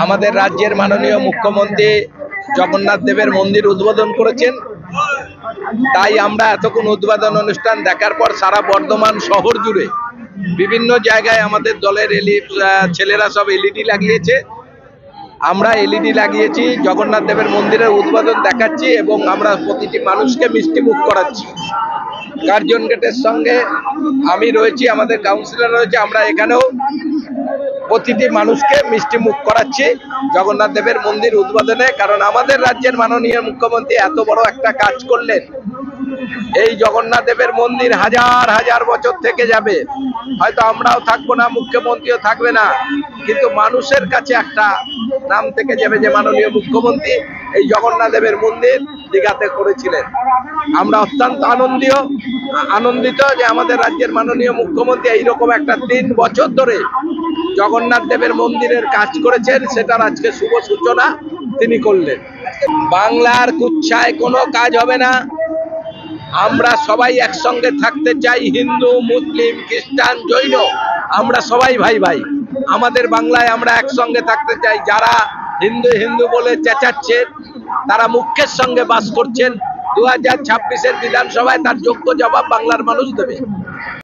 আমাদের রাজ্যের মাননীয় মুখ্যমন্ত্রী জগন্নাথ দেবের মন্দির উদ্বোধন করেছেন। তাই আমরা এতক্ষণ উদ্বোধন অনুষ্ঠান দেখার পর সারা বর্ধমান শহর জুড়ে বিভিন্ন জায়গায় আমাদের দলের ছেলেরা সব এলইডি লাগিয়েছে। আমরা এলইডি লাগিয়েছি, জগন্নাথ দেবের মন্দিরের উদ্বোধন দেখাচ্ছি এবং আমরা প্রতিটি মানুষকে মিষ্টি মুখ করাচ্ছি। কার্জন গেটের সঙ্গে আমি রয়েছি, আমাদের কাউন্সিলর রয়েছে। আমরা এখানেও প্রতিটি মানুষকে মিষ্টি মুখ করাচ্ছি জগন্নাথ দেবের মন্দির উদ্বোধনে। কারণ আমাদের রাজ্যের মাননীয় মুখ্যমন্ত্রী এত বড় একটা কাজ করলেন। এই জগন্নাথ দেবের মন্দির হাজার হাজার বছর থেকে যাবে, হয়তো আমরাও থাকবো না, মুখ্যমন্ত্রীও থাকবে না, কিন্তু মানুষের কাছে একটা নাম থেকে যাবে যে মাননীয় মুখ্যমন্ত্রী এই জগন্নাথ দেবের মন্দির দীঘাতে করেছিলেন। আমরা অত্যন্ত আনন্দিত যে আমাদের রাজ্যের মাননীয় মুখ্যমন্ত্রী এইরকম একটা 3 বছর ধরে জগন্নাথ দেবের মন্দিরের কাজ করেছেন, সেটার আজকে শুভ সূচনা তিনি করলেন। বাংলার কুচ্ছায় কোনো কাজ হবে না। আমরা সবাই একসঙ্গে থাকতে চাই, হিন্দু, মুসলিম, খ্রিস্টান, জৈন, আমরা সবাই ভাই ভাই। আমাদের বাংলায় আমরা একসঙ্গে থাকতে চাই। যারা হিন্দু হিন্দু বলে চেঁচাচ্ছেন তারা মুখ্যের সঙ্গে বাস করছেন। 2026-এর বিধানসভায় তার যোগ্য জবাব বাংলার মানুষ দেবে।